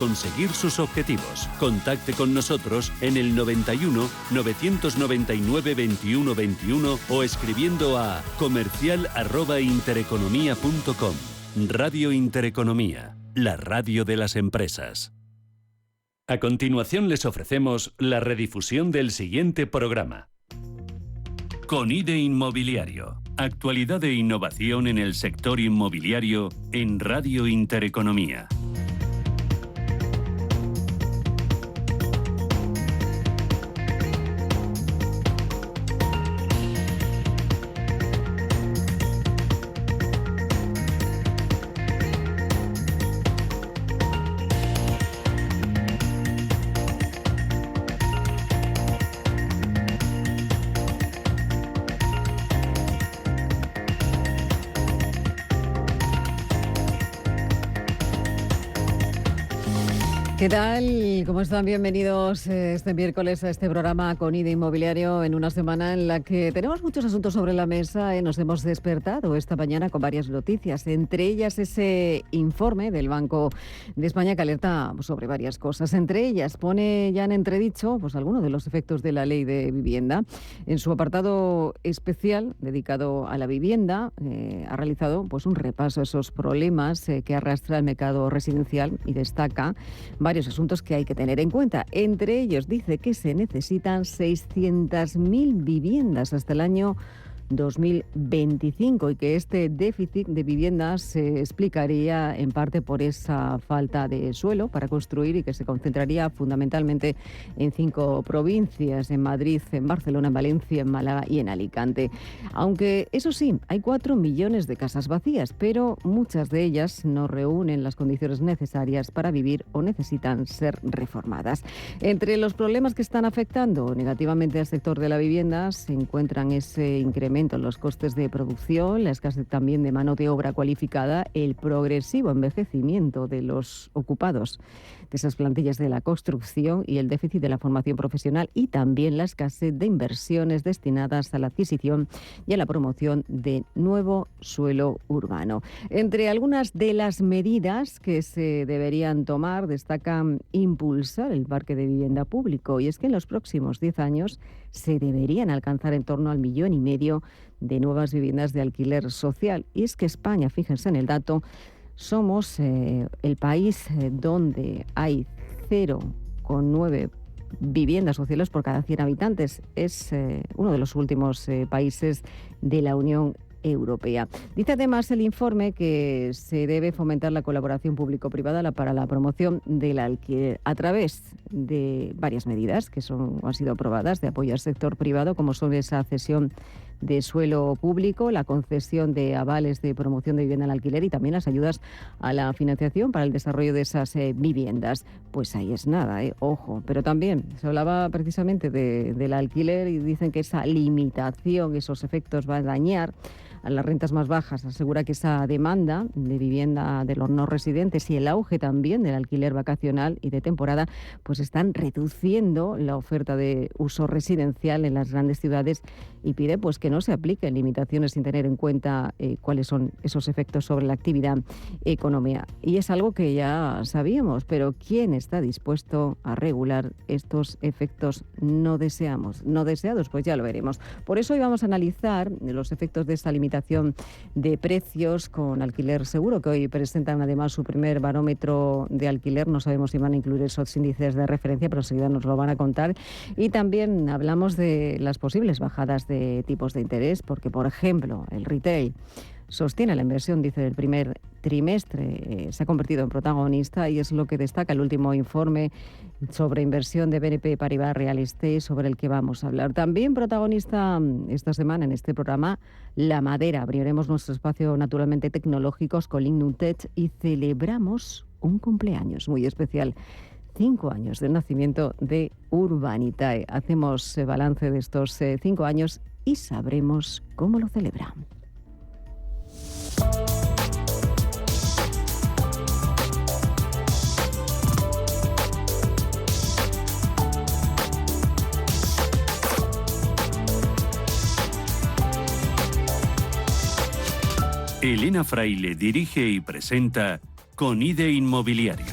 conseguir sus objetivos. Contacte con nosotros en el 91 999 21 21 o escribiendo a comercial@intereconomía.com. Radio Intereconomía, la radio de las empresas. A continuación les ofrecemos la redifusión del siguiente programa. Conide Inmobiliario. Actualidad e innovación en el sector inmobiliario en Radio Intereconomía. ¿Qué tal? ¿Cómo están? Bienvenidos este miércoles a este programa Conide Inmobiliario, en una semana en la que tenemos muchos asuntos sobre la mesa. Nos hemos despertado esta mañana con varias noticias, entre ellas ese informe del Banco de España que alerta sobre varias cosas. Entre ellas pone ya en entredicho algunos de los efectos de la Ley de Vivienda. En su apartado especial dedicado a la vivienda ha realizado un repaso a esos problemas que arrastra el mercado residencial y destaca varios asuntos que hay que tener en cuenta. Entre ellos dice que se necesitan 600.000 viviendas hasta el año 2025 y que este déficit de viviendas se explicaría en parte por esa falta de suelo para construir y que se concentraría fundamentalmente en 5 provincias, en Madrid, en Barcelona, en Valencia, en Málaga y en Alicante. Aunque, eso sí, hay 4 millones de casas vacías, pero muchas de ellas no reúnen las condiciones necesarias para vivir o necesitan ser reformadas. Entre los problemas que están afectando negativamente al sector de la vivienda se encuentran ese incremento en los costes de producción, la escasez también de mano de obra cualificada, el progresivo envejecimiento de los ocupados de esas plantillas de la construcción y el déficit de la formación profesional, y también la escasez de inversiones destinadas a la adquisición y a la promoción de nuevo suelo urbano. Entre algunas de las medidas que se deberían tomar destacan impulsar el parque de vivienda público, y es que en los próximos 10 años se deberían alcanzar en torno al 1,5 millones de nuevas viviendas de alquiler social. Y es que España, fíjense en el dato, somos el país donde hay 0,9 viviendas sociales por cada 100 habitantes. Es uno de los últimos países de la Unión Europea. Dice además el informe que se debe fomentar la colaboración público-privada para la promoción del alquiler a través de varias medidas que han sido aprobadas de apoyo al sector privado, como son esa cesión de suelo público, la concesión de avales de promoción de vivienda al alquiler y también las ayudas a la financiación para el desarrollo de esas viviendas. Pues ahí es nada, ojo. Pero también se hablaba precisamente del alquiler y dicen que esa limitación, esos efectos va a dañar a las rentas más bajas. Asegura que esa demanda de vivienda de los no residentes y el auge también del alquiler vacacional y de temporada están reduciendo la oferta de uso residencial en las grandes ciudades, y pide que no se apliquen limitaciones sin tener en cuenta cuáles son esos efectos sobre la actividad económica. Y es algo que ya sabíamos, pero ¿quién está dispuesto a regular estos efectos no deseados? Pues ya lo veremos. Por eso hoy vamos a analizar los efectos de esta limitación de precios con Alquiler Seguro, que hoy presentan además su primer barómetro de alquiler. No sabemos si van a incluir esos índices de referencia, pero enseguida nos lo van a contar. Y también hablamos de las posibles bajadas de tipos de interés, porque, por ejemplo, el retail sostiene la inversión, dice, del primer trimestre. Se ha convertido en protagonista y es lo que destaca el último informe sobre inversión de BNP Paribas Real Estate, sobre el que vamos a hablar. También protagonista esta semana en este programa, la madera. Abriremos nuestro espacio naturalmente tecnológicos con Lignum-Tech y celebramos un cumpleaños muy especial. 5 años del nacimiento de Urbanitae. Hacemos balance de estos 5 años y sabremos cómo lo celebran. Elena Fraile dirige y presenta Conide Inmobiliario.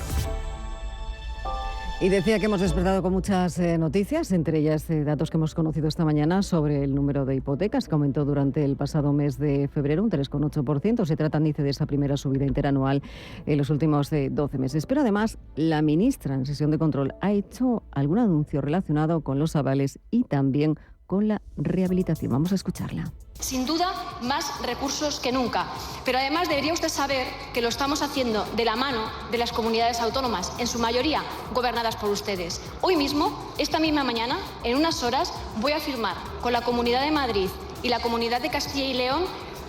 Y decía que hemos despertado con muchas noticias, entre ellas datos que hemos conocido esta mañana sobre el número de hipotecas, que aumentó durante el pasado mes de febrero un 3,8%. Se trata, dice, de esa primera subida interanual en los últimos 12 meses. Pero además, la ministra en sesión de control ha hecho algún anuncio relacionado con los avales y también con la rehabilitación. Vamos a escucharla. Sin duda, más recursos que nunca. Pero además debería usted saber que lo estamos haciendo de la mano de las comunidades autónomas, en su mayoría gobernadas por ustedes. Hoy mismo, esta misma mañana, en unas horas, voy a firmar con la Comunidad de Madrid y la Comunidad de Castilla y León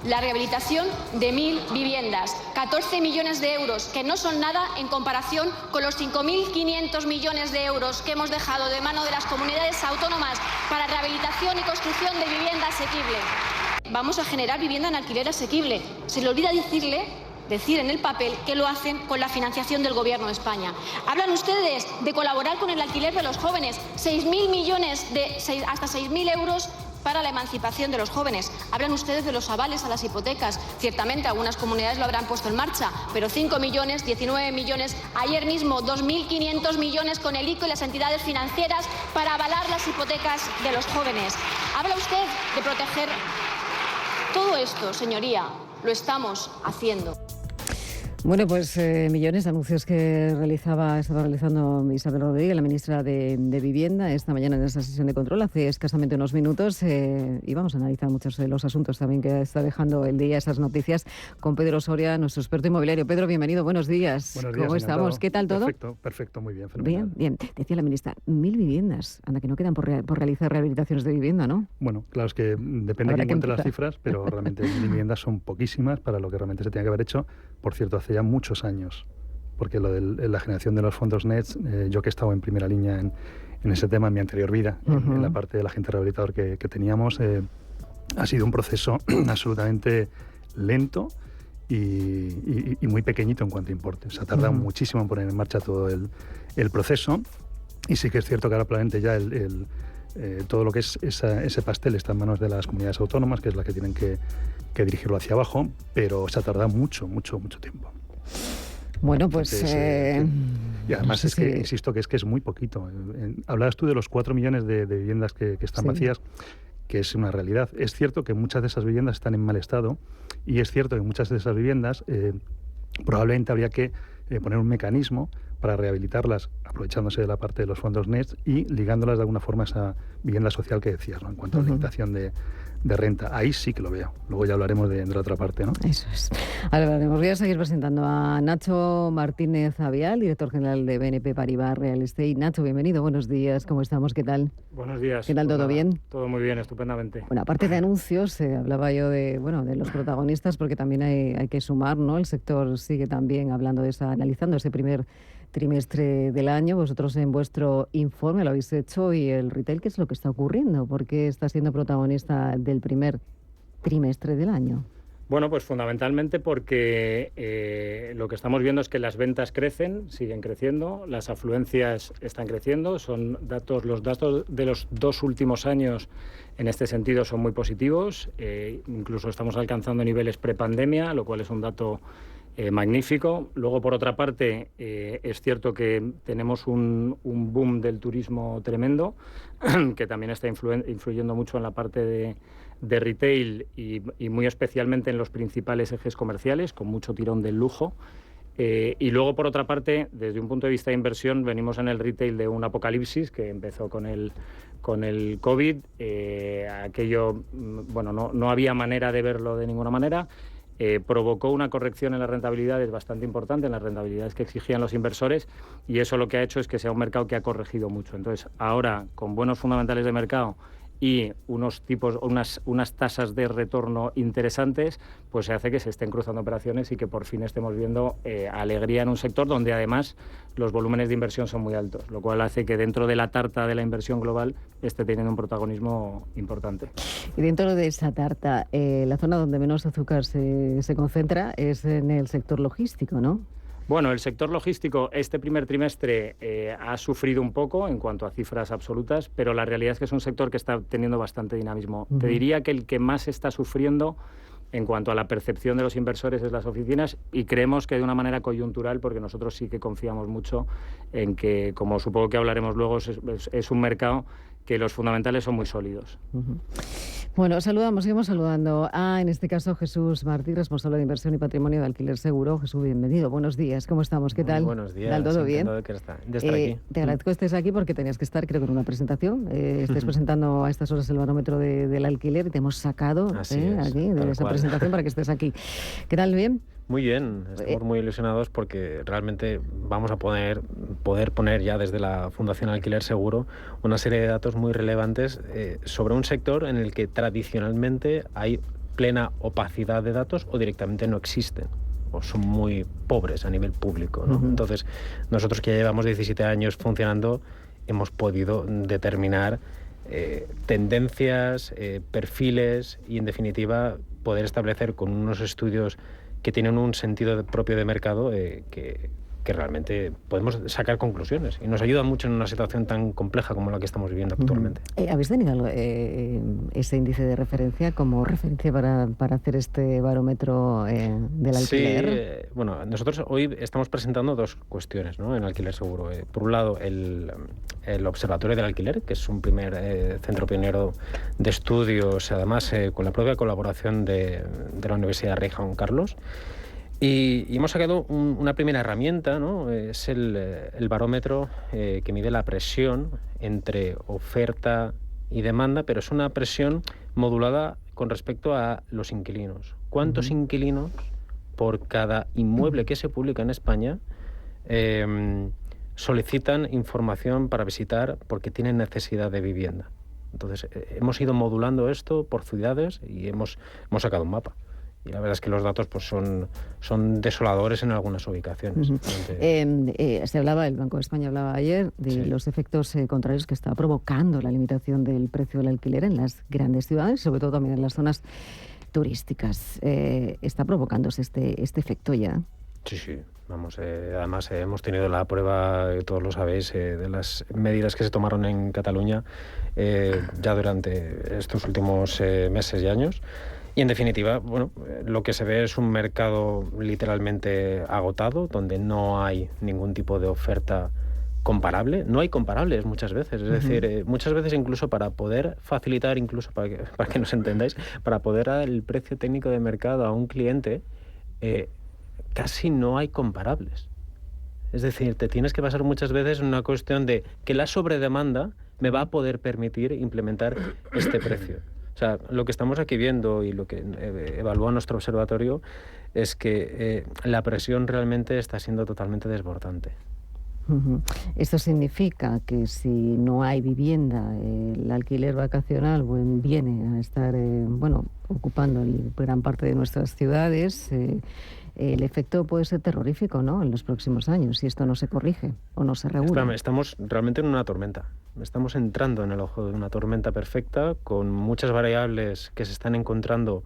la rehabilitación de 1.000 viviendas, 14 millones de euros, que no son nada en comparación con los 5.500 millones de euros que hemos dejado de mano de las comunidades autónomas para rehabilitación y construcción de vivienda asequible. Vamos a generar vivienda en alquiler asequible. Se le olvida decir en el papel que lo hacen con la financiación del Gobierno de España. Hablan ustedes de colaborar con el alquiler de los jóvenes, 6.000 millones, hasta 6.000 euros para la emancipación de los jóvenes. Hablan ustedes de los avales a las hipotecas. Ciertamente algunas comunidades lo habrán puesto en marcha, pero 5 millones, 19 millones, ayer mismo 2.500 millones con el ICO y las entidades financieras para avalar las hipotecas de los jóvenes. Habla usted de proteger. Todo esto, señoría, lo estamos haciendo. Bueno, pues millones de anuncios que estaba realizando Isabel Rodríguez, la ministra de Vivienda, esta mañana en esa sesión de control, hace escasamente unos minutos, y vamos a analizar muchos de los asuntos también que está dejando el día, esas noticias, con Pedro Soria, nuestro experto inmobiliario. Pedro, bienvenido, buenos días. Buenos días. ¿Cómo estamos? ¿Qué tal todo? Perfecto, muy bien, fenomenal. Bien. Decía la ministra, 1.000 viviendas, anda, que no quedan por realizar rehabilitaciones de vivienda, ¿no? Bueno, claro, es que depende de quién cuente las cifras, pero realmente 1.000 viviendas son poquísimas para lo que realmente se tenía que haber hecho. Por cierto, hace ya muchos años, porque lo de la generación de los fondos NETS, yo que he estado en primera línea en ese tema en mi anterior vida, en la parte del agente rehabilitador que teníamos, ha sido un proceso absolutamente lento y muy pequeñito en cuanto a importe. Se ha tardado muchísimo en poner en marcha todo el proceso, y sí que es cierto que ahora probablemente ya todo lo que es ese pastel está en manos de las comunidades autónomas, que es la que tienen que dirigirlo hacia abajo, pero se ha tardado mucho tiempo. Bueno, pues... y además es que, insisto, que es muy poquito. Hablabas tú de los 4 millones de viviendas que están vacías, que es una realidad. Es cierto que muchas de esas viviendas están en mal estado, y es cierto que muchas de esas viviendas probablemente habría que poner un mecanismo para rehabilitarlas, aprovechándose de la parte de los fondos NETS y ligándolas de alguna forma a esa vivienda social que decías, ¿no? En cuanto a la limitación de renta. Ahí sí que lo veo. Luego ya hablaremos de la otra parte, ¿no? Eso es. Hablaremos. Voy a seguir presentando a Nacho Martínez Avial, director general de BNP Paribas Real Estate. Nacho, bienvenido. Buenos días. ¿Cómo estamos? ¿Qué tal? Buenos días. ¿Qué tal? ¿Todo bien? Todo muy bien, estupendamente. Bueno, aparte de anuncios, hablaba yo de los protagonistas, porque también hay que sumar, ¿no? El sector sigue también analizando ese primer trimestre del año. Vosotros en vuestro informe lo habéis hecho, y el retail, ¿qué es lo que está ocurriendo? ¿Por qué está siendo protagonista del primer trimestre del año? Bueno, pues fundamentalmente porque lo que estamos viendo es que las ventas siguen creciendo, las afluencias están creciendo, los datos de los 2 últimos años en este sentido son muy positivos, incluso estamos alcanzando niveles prepandemia, lo cual es un dato magnífico. Luego, por otra parte, es cierto que tenemos un boom del turismo tremendo, que también está influyendo mucho en la parte de retail y muy especialmente en los principales ejes comerciales, con mucho tirón del lujo. Y luego, por otra parte, desde un punto de vista de inversión, venimos en el retail de un apocalipsis que empezó con el COVID. Aquello, bueno, no había manera de verlo de ninguna manera. Provocó una corrección en las rentabilidades bastante importante, en las rentabilidades que exigían los inversores, y eso lo que ha hecho es que sea un mercado que ha corregido mucho. Entonces, ahora, con buenos fundamentales de mercado y unas tasas de retorno interesantes, pues se hace que se estén cruzando operaciones y que por fin estemos viendo alegría en un sector donde además los volúmenes de inversión son muy altos, lo cual hace que dentro de la tarta de la inversión global esté teniendo un protagonismo importante. Y dentro de esa tarta, la zona donde menos azúcar se concentra es en el sector logístico, ¿no? Bueno, el sector logístico este primer trimestre ha sufrido un poco en cuanto a cifras absolutas, pero la realidad es que es un sector que está teniendo bastante dinamismo. Te diría que el que más está sufriendo en cuanto a la percepción de los inversores es las oficinas, y creemos que de una manera coyuntural, porque nosotros sí que confiamos mucho en que, como supongo que hablaremos luego, es un mercado que los fundamentales son muy sólidos. Uh-huh. Bueno, seguimos saludando a, en este caso, Jesús Martí, responsable de inversión y patrimonio de Alquiler Seguro. Jesús, bienvenido. Buenos días. ¿Cómo estamos? ¿Qué tal? Muy buenos días. ¿Todo bien? De estar aquí. Te agradezco que estés aquí porque tenías que estar, creo que en una presentación. Estés presentando a estas horas el barómetro del alquiler y te hemos sacado aquí de esa presentación para que estés aquí. ¿Qué tal? ¿Bien? Muy bien, estamos muy ilusionados porque realmente vamos a poder poner ya desde la Fundación Alquiler Seguro una serie de datos muy relevantes sobre un sector en el que tradicionalmente hay plena opacidad de datos o directamente no existen o son muy pobres a nivel público, ¿no? Uh-huh. Entonces, nosotros que ya llevamos 17 años funcionando hemos podido determinar tendencias, perfiles y, en definitiva, poder establecer con unos estudios que tienen un sentido propio de mercado que realmente podemos sacar conclusiones y nos ayuda mucho en una situación tan compleja como la que estamos viviendo actualmente. ¿Habéis tenido ese índice de referencia como referencia para hacer este barómetro del alquiler? Sí, bueno, nosotros hoy estamos presentando dos cuestiones, ¿no?, en Alquiler Seguro. Por un lado, el Observatorio del Alquiler, que es un primer centro pionero de estudios, además con la propia colaboración de la Universidad Rey Juan Carlos. Y hemos sacado una primera herramienta, ¿no? Es el barómetro que mide la presión entre oferta y demanda, pero es una presión modulada con respecto a los inquilinos. ¿Cuántos inquilinos por cada inmueble que se publica en España solicitan información para visitar porque tienen necesidad de vivienda? Entonces, hemos ido modulando esto por ciudades y hemos sacado un mapa. Y la verdad es que los datos pues son desoladores en algunas ubicaciones. Uh-huh. Se hablaba, el Banco de España hablaba ayer de los efectos contrarios que está provocando la limitación del precio del alquiler en las grandes ciudades, sobre todo también en las zonas turísticas. ¿Está provocándose este efecto ya? Sí. Vamos, además hemos tenido la prueba, todos lo sabéis, de las medidas que se tomaron en Cataluña ya durante estos últimos meses y años. Y en definitiva, bueno, lo que se ve es un mercado literalmente agotado, donde no hay ningún tipo de oferta comparable. No hay comparables muchas veces. Es decir, muchas veces incluso para poder facilitar, incluso para que nos entendáis, para poder dar el precio técnico de mercado a un cliente, casi no hay comparables. Es decir, te tienes que basar muchas veces en una cuestión de que la sobredemanda me va a poder permitir implementar este precio. O sea, lo que estamos aquí viendo y lo que evalúa nuestro observatorio es que la presión realmente está siendo totalmente desbordante. Uh-huh. Esto significa que si no hay vivienda, el alquiler vacacional viene a estar ocupando gran parte de nuestras ciudades. El efecto puede ser terrorífico, ¿no?, en los próximos años, si esto no se corrige o no se regula. Estamos realmente en una tormenta. Estamos entrando en el ojo de una tormenta perfecta, con muchas variables que se están encontrando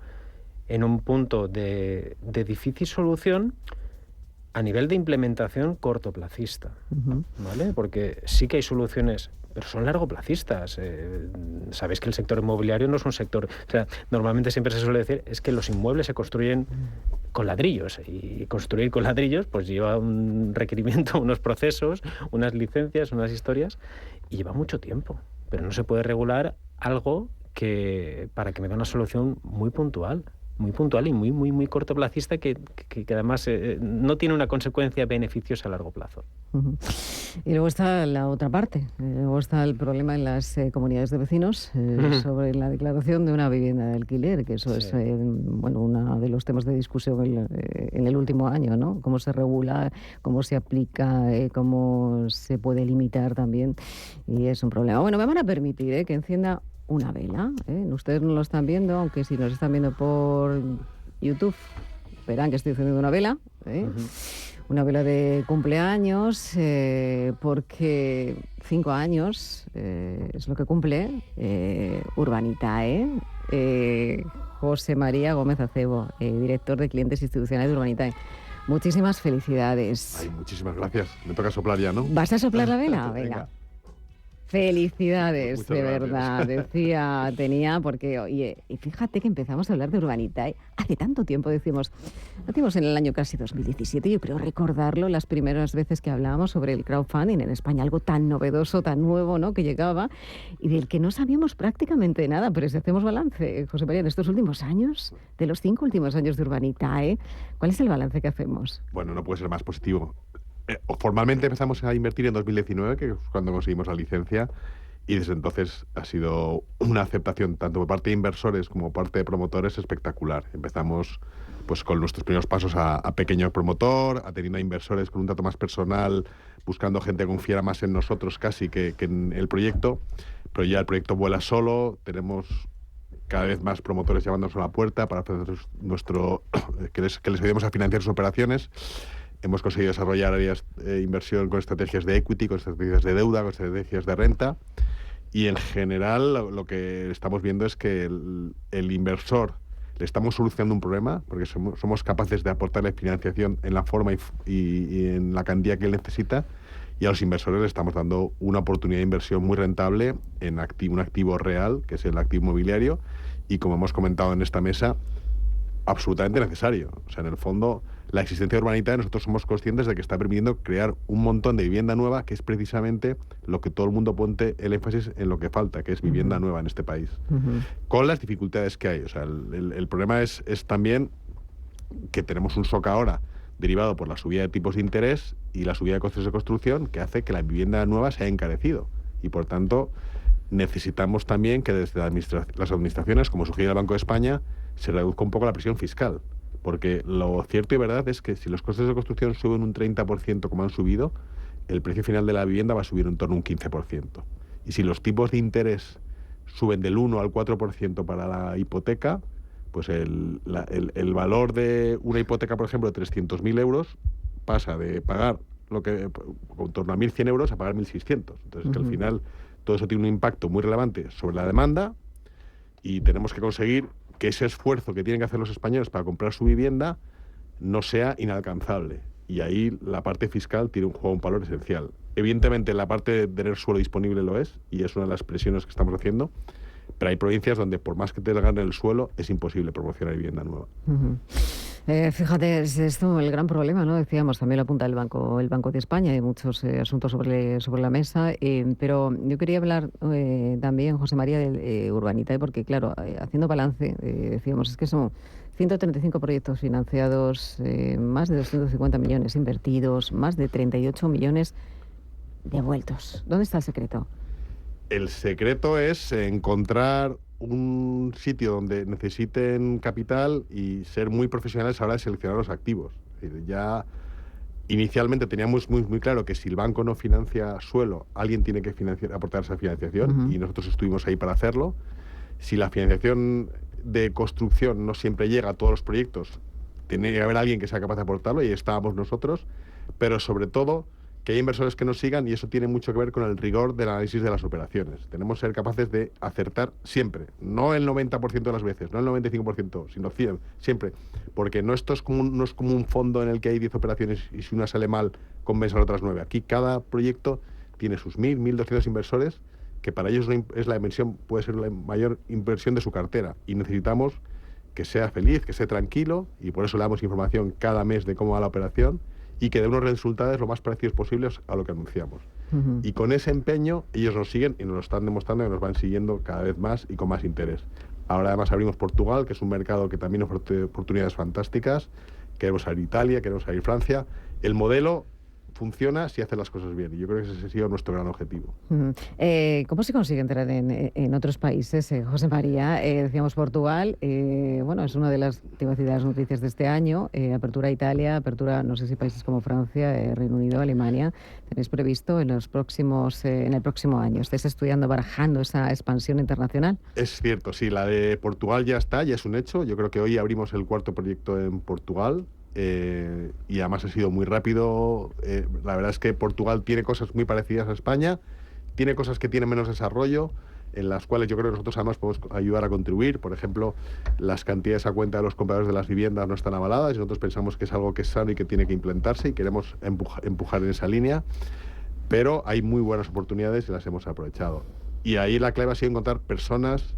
en un punto de difícil solución a nivel de implementación cortoplacista, ¿vale? Porque sí que hay soluciones, pero son largoplacistas. Sabéis que el sector inmobiliario no es un sector... O sea, normalmente siempre se suele decir es que los inmuebles se construyen con ladrillos, y construir con ladrillos pues lleva un requerimiento, unos procesos, unas licencias, unas historias, y lleva mucho tiempo. Pero no se puede regular algo para que me dé una solución muy puntual y muy cortoplacista que además no tiene una consecuencia beneficiosa a largo plazo. Uh-huh. Y luego está la otra parte, luego está el problema en las comunidades de vecinos sobre la declaración de una vivienda de alquiler, que eso es uno de los temas de discusión en el último año, ¿no? Cómo se regula, cómo se aplica, cómo se puede limitar también, y es un problema. Bueno, me van a permitir que encienda una vela, ustedes no lo están viendo, aunque si nos están viendo por YouTube verán que estoy encendiendo una vela, una vela de cumpleaños, porque 5 años es lo que cumple Urbanitae, José María Gómez Acebo, director de clientes institucionales de Urbanitae. Muchísimas felicidades. Ay, muchísimas gracias. Me toca soplar ya, ¿no? ¿Vas a soplar la vela? Venga. Felicidades, Muchas de gracias. verdad, tenía, porque, oye, y fíjate que empezamos a hablar de Urbanitae hace tanto tiempo, decimos en el año casi 2017, yo creo recordarlo, las primeras veces que hablábamos sobre el crowdfunding en España, algo tan novedoso, tan nuevo, ¿no?, que llegaba y del que no sabíamos prácticamente nada, pero si hacemos balance, José María, de estos últimos años, de los 5 últimos años de Urbanitae, ¿cuál es el balance que hacemos? Bueno, no puede ser más positivo. Formalmente empezamos a invertir en 2019, que es cuando conseguimos la licencia, y desde entonces ha sido una aceptación tanto por parte de inversores como por parte de promotores espectacular. Empezamos pues con nuestros primeros pasos a pequeño promotor, atendiendo a inversores con un trato más personal, buscando gente que confiara más en nosotros casi que en el proyecto, pero ya el proyecto vuela solo, tenemos cada vez más promotores llamándonos a la puerta para ofrecer que les ayudemos a financiar sus operaciones. Hemos conseguido desarrollar áreas de inversión con estrategias de equity, con estrategias de deuda, con estrategias de renta. Y en general lo que estamos viendo es que el inversor le estamos solucionando un problema porque somos capaces de aportarle financiación en la forma y en la cantidad que él necesita. Y a los inversores le estamos dando una oportunidad de inversión muy rentable en un activo real, que es el activo inmobiliario. Y como hemos comentado en esta mesa, absolutamente necesario. O sea, en el fondo, la existencia de Urbanitae, nosotros somos conscientes de que está permitiendo crear un montón de vivienda nueva, que es precisamente lo que todo el mundo pone el énfasis en lo que falta, que es vivienda nueva en este país. Con las dificultades que hay. O sea, el problema es también que tenemos un shock ahora derivado por la subida de tipos de interés y la subida de costes de construcción, que hace que la vivienda nueva se haya encarecido. Y por tanto, necesitamos también que desde las administraciones, como sugiere el Banco de España, se reduzca un poco la presión fiscal. Porque lo cierto y verdad es que si los costes de construcción suben un 30% como han subido, el precio final de la vivienda va a subir en torno a un 15%. Y si los tipos de interés suben del 1 al 4% para la hipoteca, pues el valor de una hipoteca, por ejemplo, de 300.000 euros pasa de pagar en torno a 1.100 euros a pagar 1.600. Entonces, que al final todo eso tiene un impacto muy relevante sobre la demanda y tenemos que conseguir que ese esfuerzo que tienen que hacer los españoles para comprar su vivienda no sea inalcanzable. Y ahí la parte fiscal tiene un valor esencial. Evidentemente, la parte de tener suelo disponible lo es, y es una de las presiones que estamos haciendo, pero hay provincias donde por más que te ganen el suelo, es imposible promocionar vivienda nueva. Fíjate, es esto el gran problema, ¿no? Decíamos, también lo apunta el Banco de España, hay muchos asuntos sobre la mesa, pero yo quería hablar también, José María, de Urbanitae, porque claro, haciendo balance, decíamos, es que son 135 proyectos financiados, más de 250 millones invertidos, más de 38 millones devueltos. ¿Dónde está el secreto? El secreto es encontrar un sitio donde necesiten capital y ser muy profesionales a la hora de seleccionar los activos. Es decir, ya inicialmente teníamos muy claro que si el banco no financia suelo, alguien tiene que aportar esa financiación y nosotros estuvimos ahí para hacerlo. Si la financiación de construcción no siempre llega a todos los proyectos, tiene que haber alguien que sea capaz de aportarlo y estábamos nosotros, pero sobre todo que hay inversores que nos sigan y eso tiene mucho que ver con el rigor del análisis de las operaciones. Tenemos que ser capaces de acertar siempre, no el 90% de las veces, no el 95%, sino 100%, siempre. Porque no es como un fondo en el que hay 10 operaciones y si una sale mal, compensa a otras 9. Aquí cada proyecto tiene sus 1.000, 1.200 inversores, que para ellos es la inversión, puede ser la mayor inversión de su cartera. Y necesitamos que sea feliz, que esté tranquilo, y por eso le damos información cada mes de cómo va la operación, y que dé unos resultados lo más parecidos posibles a lo que anunciamos. Y con ese empeño ellos nos siguen y nos lo están demostrando y nos van siguiendo cada vez más y con más interés. Ahora además abrimos Portugal, que es un mercado que también ofrece oportunidades fantásticas. Queremos abrir Italia, queremos abrir Francia. El modelo funciona si hace las cosas bien y yo creo que ese ha sido nuestro gran objetivo. ¿Cómo se consigue entrar en otros países, José María? Decíamos Portugal, bueno, es una de las noticias de este año, apertura a Italia, apertura, no sé si países como Francia, Reino Unido, Alemania, tenéis previsto en el próximo año. ¿Estáis estudiando, barajando esa expansión internacional? Es cierto, sí, la de Portugal ya está, ya es un hecho. Yo creo que hoy abrimos el 4º proyecto en Portugal. Y además ha sido muy rápido. La verdad es que Portugal tiene cosas muy parecidas a España, tiene cosas que tienen menos desarrollo, en las cuales yo creo que nosotros además podemos ayudar a contribuir. Por ejemplo, las cantidades a cuenta de los compradores de las viviendas no están avaladas y nosotros pensamos que es algo que es sano y que tiene que implementarse y queremos empujar en esa línea. Pero hay muy buenas oportunidades y las hemos aprovechado. Y ahí la clave ha sido encontrar personas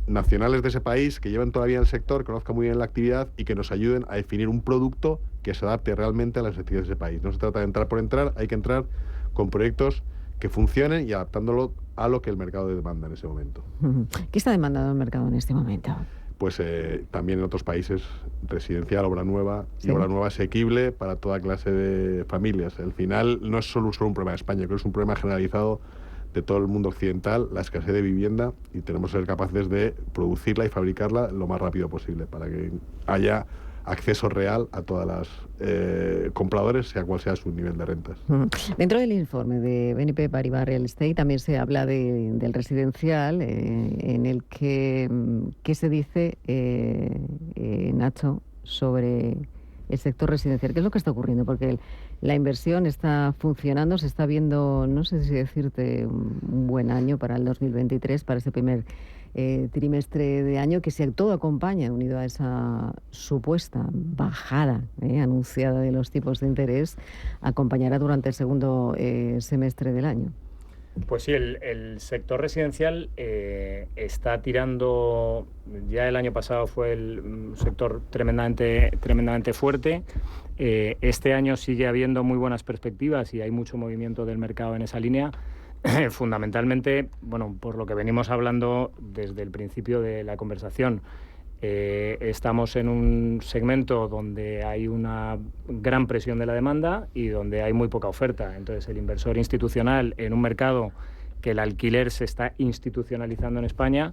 nacionales de ese país que lleven todavía el sector, conozcan muy bien la actividad y que nos ayuden a definir un producto que se adapte realmente a las necesidades de ese país. No se trata de entrar por entrar, hay que entrar con proyectos que funcionen y adaptándolo a lo que el mercado demanda en ese momento. ¿Qué está demandando el mercado en este momento? Pues también en otros países, residencial, obra nueva, sí, y obra nueva asequible para toda clase de familias. Al final no es solo un problema de España, creo que es un problema generalizado de todo el mundo occidental, la escasez de vivienda, y tenemos que ser capaces de producirla y fabricarla lo más rápido posible para que haya acceso real a todas las compradores, sea cual sea su nivel de rentas. Dentro del informe de BNP Paribas Real Estate también se habla del residencial, en el que ¿qué se dice, Nacho, sobre el sector residencial? ¿Qué es lo que está ocurriendo? Porque la inversión está funcionando, se está viendo, no sé si decirte, un buen año para el 2023, para ese primer trimestre de año, que si todo acompaña, unido a esa supuesta bajada anunciada de los tipos de interés, acompañará durante el segundo semestre del año. Pues sí, el sector residencial está tirando, ya el año pasado fue el sector tremendamente fuerte. Este año sigue habiendo muy buenas perspectivas y hay mucho movimiento del mercado en esa línea. Fundamentalmente, bueno, por lo que venimos hablando desde el principio de la conversación, estamos en un segmento donde hay una gran presión de la demanda y donde hay muy poca oferta. Entonces, el inversor institucional en un mercado que el alquiler se está institucionalizando en España,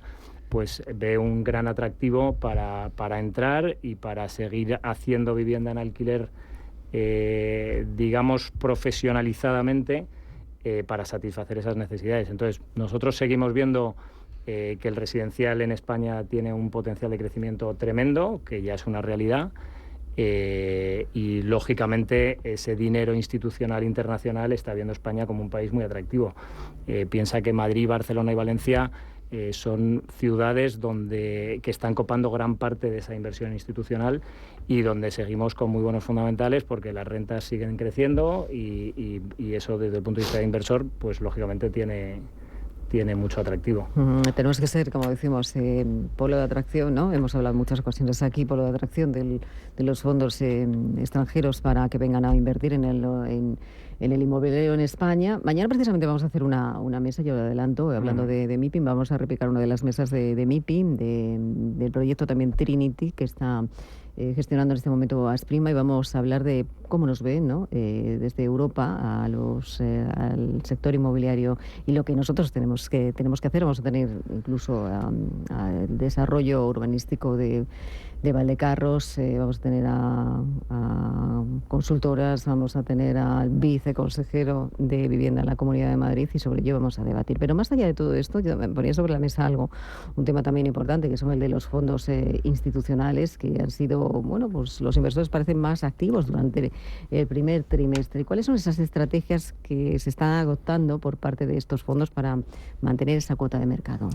pues ve un gran atractivo para entrar y para seguir haciendo vivienda en alquiler, digamos, profesionalizadamente, para satisfacer esas necesidades. Entonces, nosotros seguimos viendo que el residencial en España tiene un potencial de crecimiento tremendo, que ya es una realidad, y lógicamente ese dinero institucional internacional está viendo España como un país muy atractivo. Piensa que Madrid, Barcelona y Valencia son ciudades que están copando gran parte de esa inversión institucional y donde seguimos con muy buenos fundamentales porque las rentas siguen creciendo y eso desde el punto de vista de inversor, pues lógicamente tiene mucho atractivo. Tenemos que ser, como decimos, polo de atracción, ¿no? Hemos hablado en muchas ocasiones aquí, polo de atracción de los fondos extranjeros para que vengan a invertir en el inmobiliario en España. Mañana precisamente vamos a hacer una mesa, yo lo adelanto, hablando de MIPIM, vamos a replicar una de las mesas de MIPIM, del proyecto también Trinity, que está gestionando en este momento Asprima, y vamos a hablar de cómo nos ven, ¿no? Desde Europa al sector inmobiliario y lo que nosotros tenemos que hacer. Vamos a tener incluso el desarrollo urbanístico de Valdecarros, vamos a tener a consultoras, vamos a tener al viceconsejero de Vivienda en la Comunidad de Madrid y sobre ello vamos a debatir. Pero más allá de todo esto, yo me ponía sobre la mesa un tema también importante, que son el de los fondos institucionales, que han sido, bueno, pues los inversores parecen más activos durante el primer trimestre. ¿Cuáles son esas estrategias que se están adoptando por parte de estos fondos para mantener esa cuota de mercado?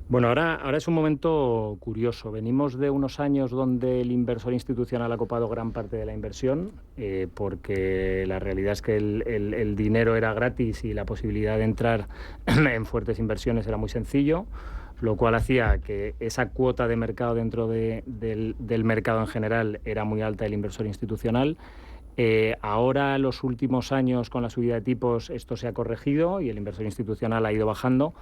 Bueno, ahora es un momento curioso. Venimos de unos años donde el inversor institucional ha copado gran parte de la inversión, porque la realidad es que el dinero era gratis y la posibilidad de entrar en fuertes inversiones era muy sencillo, lo cual hacía que esa cuota de mercado dentro del mercado en general era muy alta del inversor institucional. Ahora, los últimos años, con la subida de tipos, esto se ha corregido y el inversor institucional ha ido bajando,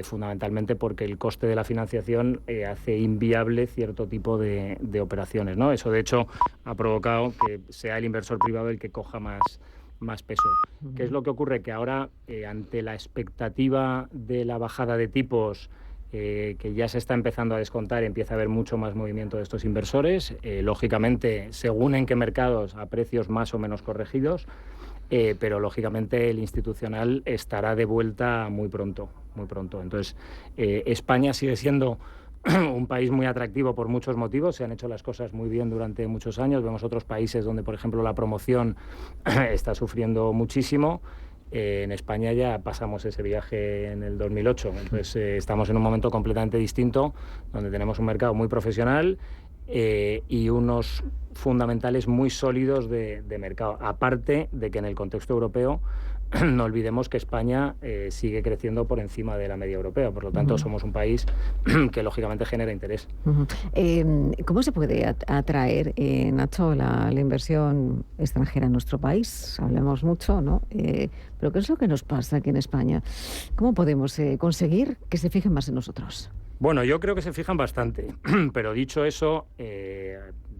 fundamentalmente porque el coste de la financiación hace inviable cierto tipo de operaciones, ¿no? Eso, de hecho, ha provocado que sea el inversor privado el que coja más peso. ¿Qué es lo que ocurre? Que ahora, ante la expectativa de la bajada de tipos, que ya se está empezando a descontar, empieza a haber mucho más movimiento de estos inversores, lógicamente según en qué mercados, a precios más o menos corregidos, pero lógicamente el institucional estará de vuelta muy pronto. Entonces, España sigue siendo un país muy atractivo por muchos motivos, se han hecho las cosas muy bien durante muchos años, vemos otros países donde, por ejemplo, la promoción está sufriendo muchísimo. En España ya pasamos ese viaje en el 2008, entonces estamos en un momento completamente distinto, donde tenemos un mercado muy profesional y unos fundamentales muy sólidos de mercado, aparte de que en el contexto europeo no olvidemos que España sigue creciendo por encima de la media europea. Por lo tanto, somos un país que lógicamente genera interés. ¿Cómo se puede atraer, Nacho, la inversión extranjera en nuestro país? Hablamos mucho, ¿no? Pero ¿qué es lo que nos pasa aquí en España? ¿Cómo podemos conseguir que se fijen más en nosotros? Bueno, yo creo que se fijan bastante, pero dicho eso,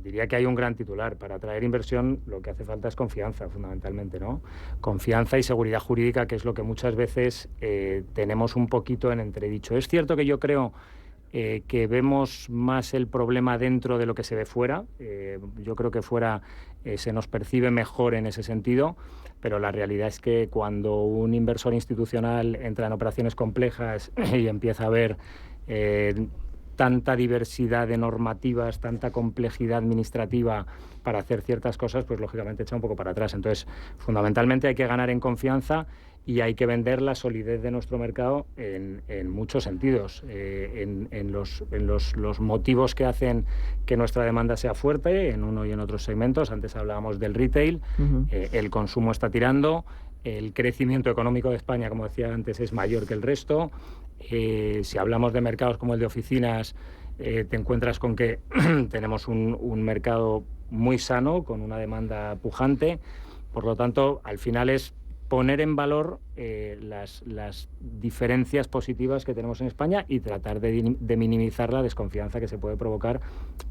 diría que hay un gran titular. Para atraer inversión lo que hace falta es confianza, fundamentalmente, ¿no? Confianza y seguridad jurídica, que es lo que muchas veces tenemos un poquito en entredicho. Es cierto que yo creo que vemos más el problema dentro de lo que se ve fuera. Yo creo que fuera se nos percibe mejor en ese sentido, pero la realidad es que cuando un inversor institucional entra en operaciones complejas y empieza a ver tanta diversidad de normativas, tanta complejidad administrativa para hacer ciertas cosas, pues lógicamente echa un poco para atrás. Entonces, fundamentalmente hay que ganar en confianza y hay que vender la solidez de nuestro mercado en muchos sentidos, en los motivos que hacen que nuestra demanda sea fuerte en uno y en otros segmentos. Antes hablábamos del retail, el consumo está tirando, el crecimiento económico de España, como decía antes, es mayor que el resto. Si hablamos de mercados como el de oficinas, te encuentras con que tenemos un mercado muy sano, con una demanda pujante. Por lo tanto, al final es poner en valor las diferencias positivas que tenemos en España y tratar de minimizar la desconfianza que se puede provocar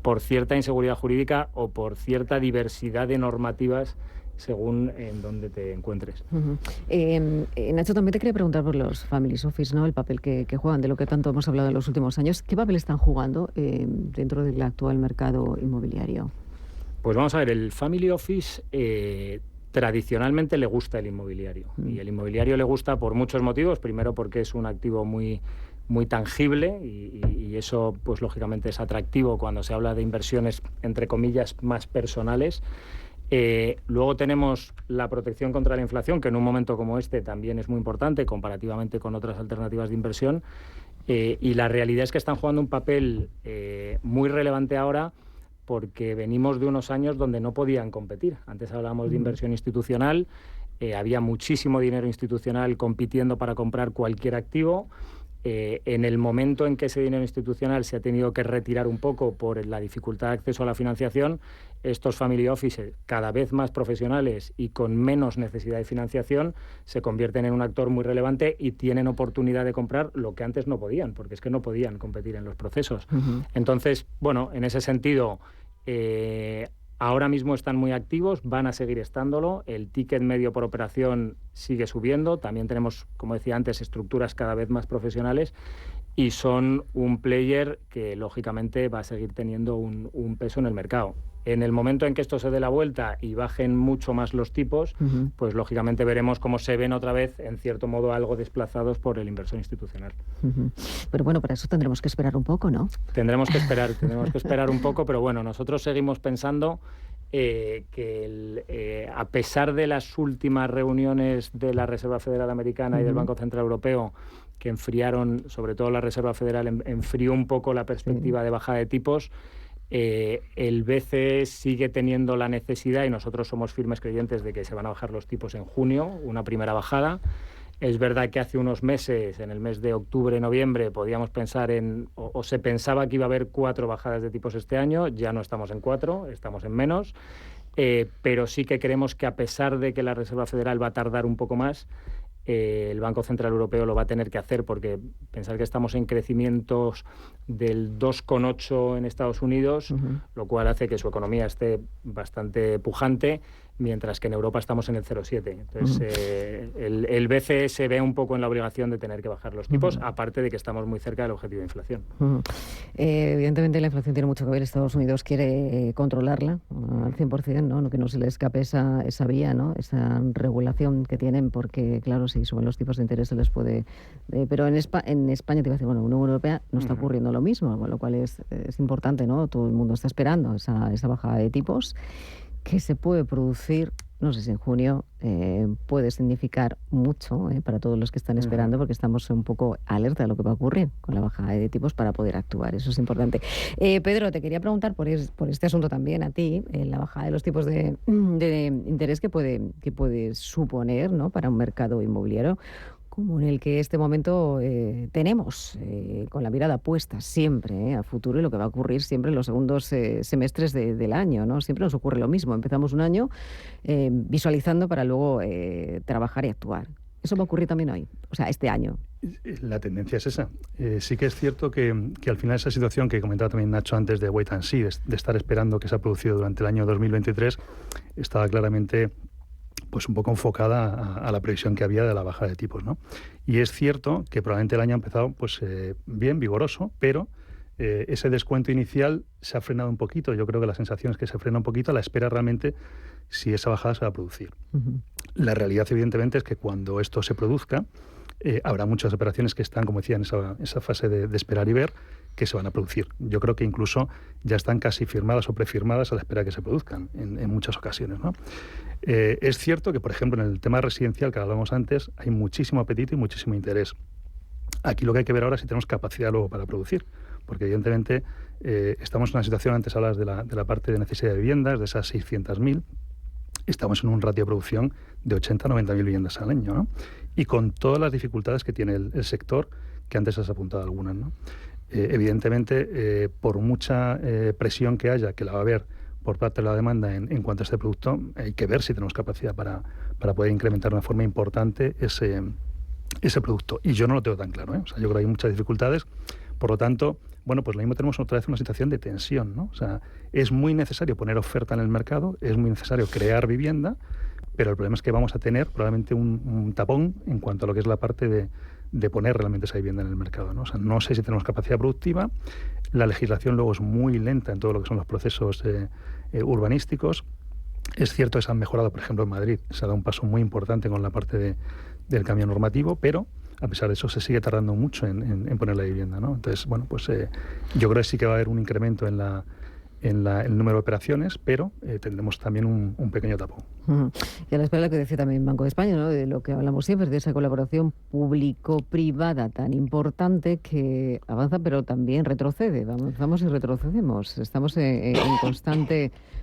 por cierta inseguridad jurídica o por cierta diversidad de normativas según en dónde te encuentres. Nacho, también te quería preguntar por los family office, ¿no? El papel que juegan, de lo que tanto hemos hablado en los últimos años. ¿Qué papel están jugando dentro del actual mercado inmobiliario? Pues vamos a ver, el family office tradicionalmente le gusta el inmobiliario. Y el inmobiliario le gusta por muchos motivos. Primero, porque es un activo muy tangible y eso, pues lógicamente, es atractivo cuando se habla de inversiones, entre comillas, más personales. Luego tenemos la protección contra la inflación, que en un momento como este también es muy importante comparativamente con otras alternativas de inversión. Y la realidad es que están jugando un papel muy relevante ahora, porque venimos de unos años donde no podían competir. Antes hablábamos de inversión institucional, había muchísimo dinero institucional compitiendo para comprar cualquier activo. En el momento en que ese dinero institucional se ha tenido que retirar un poco por la dificultad de acceso a la financiación, estos family offices, cada vez más profesionales y con menos necesidad de financiación, se convierten en un actor muy relevante y tienen oportunidad de comprar lo que antes no podían, porque es que no podían competir en los procesos. Entonces, bueno, en ese sentido, ahora mismo están muy activos, van a seguir estándolo. El ticket medio por operación sigue subiendo. También tenemos, como decía antes, estructuras cada vez más profesionales y son un player que, lógicamente, va a seguir teniendo un peso en el mercado. En el momento en que esto se dé la vuelta y bajen mucho más los tipos, pues lógicamente veremos cómo se ven otra vez, en cierto modo, algo desplazados por el inversor institucional. Pero bueno, para eso tendremos que esperar un poco, ¿no? Tendremos que esperar un poco, pero bueno, nosotros seguimos pensando que a pesar de las últimas reuniones de la Reserva Federal Americana y del Banco Central Europeo, que enfriaron, sobre todo la Reserva Federal, enfrió un poco la perspectiva de bajada de tipos, el BCE sigue teniendo la necesidad, y nosotros somos firmes creyentes de que se van a bajar los tipos en junio, una primera bajada. Es verdad que hace unos meses, en el mes de octubre, noviembre, podíamos pensar o se pensaba que iba a haber 4 bajadas de tipos este año. Ya no estamos en 4, estamos en menos. Pero sí que creemos que, a pesar de que la Reserva Federal va a tardar un poco más, el Banco Central Europeo lo va a tener que hacer, porque pensar que estamos en crecimientos del 2,8 en Estados Unidos, lo cual hace que su economía esté bastante pujante, mientras que en Europa estamos en el 0,7. Entonces, el BCE se ve un poco en la obligación de tener que bajar los tipos, aparte de que estamos muy cerca del objetivo de inflación. Evidentemente la inflación tiene mucho que ver. Estados Unidos quiere controlarla al 100%, ¿no? Que no se le escape esa vía, ¿no? Esa regulación que tienen, porque, claro, si suben los tipos de interés se les puede... pero en España te iba a decir, bueno, en la Unión Europea no está ocurriendo lo mismo, con lo cual es importante, ¿no? Todo el mundo está esperando esa bajada de tipos, que se puede producir no sé si en junio, puede significar mucho para todos los que están esperando, porque estamos un poco alerta de lo que va a ocurrir con la bajada de tipos para poder actuar. Eso es importante. Pedro, te quería preguntar por este asunto también a ti, la bajada de los tipos de interés que puede suponer, ¿no?, para un mercado inmobiliario como en el que este momento tenemos, con la mirada puesta siempre a futuro y lo que va a ocurrir siempre en los segundos semestres del año, ¿no? Siempre nos ocurre lo mismo. Empezamos un año visualizando para luego trabajar y actuar. Eso va a ocurrir también hoy, o sea, este año. La tendencia es esa. Sí que es cierto que al final esa situación que comentaba también Nacho antes de wait and see, de estar esperando que se ha producido durante el año 2023, estaba claramente pues un poco enfocada a la previsión que había de la bajada de tipos, ¿no? Y es cierto que probablemente el año ha empezado pues bien, vigoroso, pero ese descuento inicial se ha frenado un poquito. Yo creo que la sensación es que se frena un poquito a la espera realmente si esa bajada se va a producir. Uh-huh. La realidad, evidentemente, es que cuando esto se produzca, habrá muchas operaciones que están, como decía, en esa fase de esperar y ver, que se van a producir. Yo creo que incluso ya están casi firmadas o prefirmadas a la espera de que se produzcan en muchas ocasiones, ¿no? Es cierto que, por ejemplo, en el tema residencial que hablábamos antes, hay muchísimo apetito y muchísimo interés. Aquí lo que hay que ver ahora es si tenemos capacidad luego para producir, porque evidentemente estamos en una situación, antes hablabas de la parte de necesidad de viviendas, de esas 600.000, estamos en un ratio de producción de 80 a 90.000 viviendas al año, ¿no? Y con todas las dificultades que tiene el sector, que antes has apuntado algunas, ¿no? Evidentemente, por mucha presión que haya, que la va a haber por parte de la demanda en cuanto a este producto, hay que ver si tenemos capacidad para poder incrementar de una forma importante ese producto. Y yo no lo tengo tan claro, ¿eh? O sea, yo creo que hay muchas dificultades. Por lo tanto, bueno, pues lo mismo tenemos otra vez una situación de tensión, ¿no? O sea, es muy necesario poner oferta en el mercado, es muy necesario crear vivienda, pero el problema es que vamos a tener probablemente un tapón en cuanto a lo que es la parte de poner realmente esa vivienda en el mercado, ¿no? O sea, no sé si tenemos capacidad productiva. La legislación luego es muy lenta en todo lo que son los procesos urbanísticos. Es cierto que se han mejorado, por ejemplo, en Madrid. Se ha dado un paso muy importante con la parte del cambio normativo, pero a pesar de eso se sigue tardando mucho en poner la vivienda, ¿no? Entonces, bueno, pues yo creo que sí que va a haber un incremento en el número de operaciones, pero tendremos también un pequeño tapón. Y a la espera de lo que decía también Banco de España, ¿no?, de lo que hablamos siempre, de esa colaboración público-privada tan importante que avanza pero también retrocede. Avanzamos y retrocedemos. Estamos en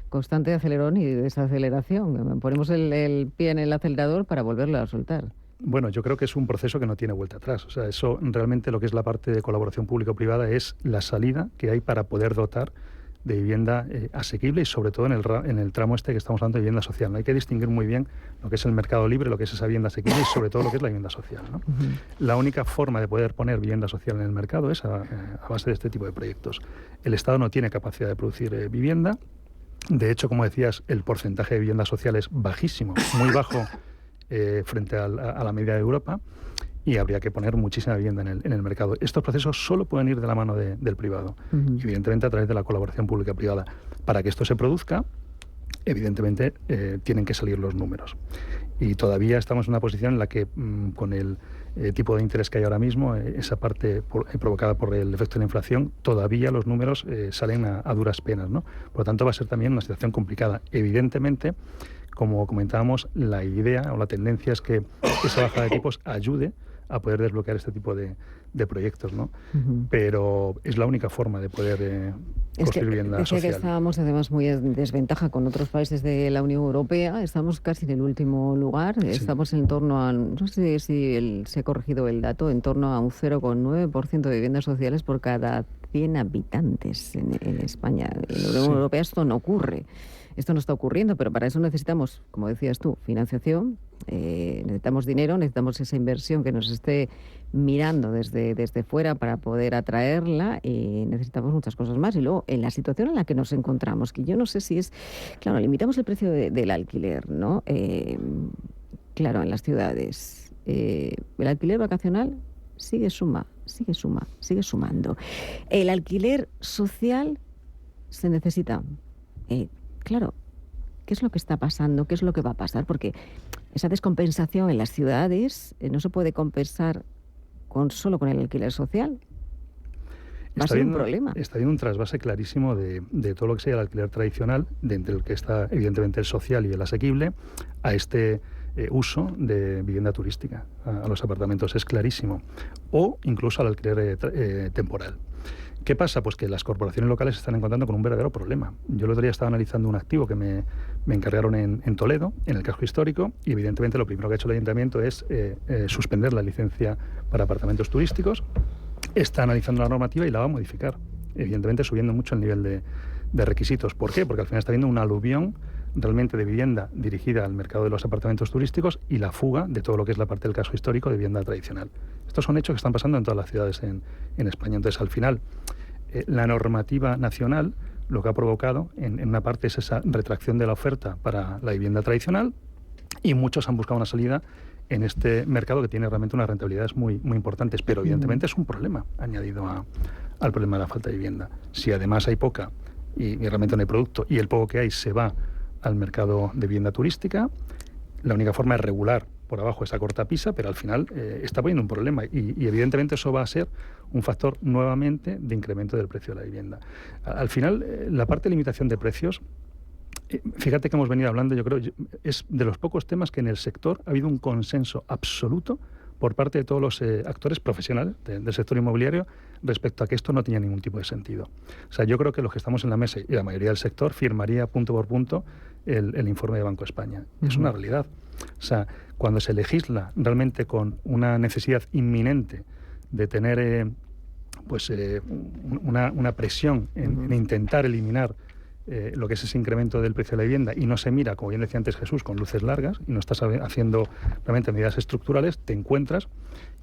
constante acelerón y desaceleración. Ponemos el pie en el acelerador para volverlo a soltar. Bueno, yo creo que es un proceso que no tiene vuelta atrás. O sea, eso realmente lo que es la parte de colaboración público-privada es la salida que hay para poder dotar de vivienda asequible y sobre todo en el tramo este que estamos hablando de vivienda social, ¿no? Hay que distinguir muy bien lo que es el mercado libre, lo que es esa vivienda asequible y sobre todo lo que es la vivienda social, ¿no? Uh-huh. La única forma de poder poner vivienda social en el mercado es a base de este tipo de proyectos. El Estado no tiene capacidad de producir vivienda. De hecho, como decías, el porcentaje de vivienda social es bajísimo, muy bajo frente a la media de Europa, y habría que poner muchísima vivienda en el mercado. Estos procesos solo pueden ir de la mano del privado, y evidentemente a través de la colaboración pública-privada. Para que esto se produzca, evidentemente tienen que salir los números. Y todavía estamos en una posición en la que, con el tipo de interés que hay ahora mismo, esa parte provocada por el efecto de la inflación, todavía los números salen a duras penas, ¿no? Por lo tanto, va a ser también una situación complicada. Evidentemente, como comentábamos, la idea o la tendencia es que esa bajada de tipos ayude a poder desbloquear este tipo de proyectos, ¿no? Uh-huh. Pero es la única forma de poder construir vivienda social. Que estábamos además muy en desventaja con otros países de la Unión Europea. Estamos casi en el último lugar. Sí. Estamos en torno a, no sé si se ha corregido el dato, en torno a un 0,9% de viviendas sociales por cada 100 habitantes en España. En la Unión Europea esto no ocurre. Esto no está ocurriendo, pero para eso necesitamos, como decías tú, financiación, necesitamos dinero, necesitamos esa inversión que nos esté mirando desde fuera para poder atraerla, y necesitamos muchas cosas más. Y luego, en la situación en la que nos encontramos, que yo no sé si es... Claro, limitamos el precio del alquiler, ¿no? Claro, en las ciudades. El alquiler vacacional sigue sumando. El alquiler social se necesita... Claro, ¿qué es lo que está pasando? ¿Qué es lo que va a pasar? Porque esa descompensación en las ciudades no se puede compensar solo con el alquiler social. Va a ser un problema. Está habiendo un trasvase clarísimo de todo lo que sea el alquiler tradicional, de entre el que está evidentemente el social y el asequible, a este uso de vivienda turística, a los apartamentos. Es clarísimo. O incluso al alquiler temporal. ¿Qué pasa? Pues que las corporaciones locales se están encontrando con un verdadero problema. Yo el otro día estaba analizando un activo que me encargaron en Toledo, en el casco histórico, y evidentemente lo primero que ha hecho el ayuntamiento es suspender la licencia para apartamentos turísticos. Está analizando la normativa y la va a modificar, evidentemente subiendo mucho el nivel de requisitos. ¿Por qué? Porque al final está habiendo una aluvión realmente de vivienda dirigida al mercado de los apartamentos turísticos y la fuga de todo lo que es la parte del casco histórico de vivienda tradicional. Estos son hechos que están pasando en todas las ciudades en España. Entonces, al final, la normativa nacional lo que ha provocado en una parte es esa retracción de la oferta para la vivienda tradicional, y muchos han buscado una salida en este mercado que tiene realmente unas rentabilidades muy, muy importantes, pero evidentemente es un problema añadido al problema de la falta de vivienda. Si además hay poca y realmente no hay producto, y el poco que hay se va al mercado de vivienda turística, la única forma es regular por abajo esa cortapisa, pero al final está poniendo un problema y evidentemente eso va a ser un factor nuevamente de incremento del precio de la vivienda. Al final, la parte de limitación de precios, fíjate que hemos venido hablando, yo creo, es de los pocos temas que en el sector ha habido un consenso absoluto por parte de todos los actores profesionales del sector inmobiliario respecto a que esto no tenía ningún tipo de sentido. O sea, yo creo que los que estamos en la mesa y la mayoría del sector firmaría punto por punto el informe de Banco de España. Es una realidad. O sea, cuando se legisla realmente con una necesidad inminente de tener una presión en intentar eliminar lo que es ese incremento del precio de la vivienda, y no se mira, como bien decía antes Jesús, con luces largas, y no estás haciendo realmente medidas estructurales, te encuentras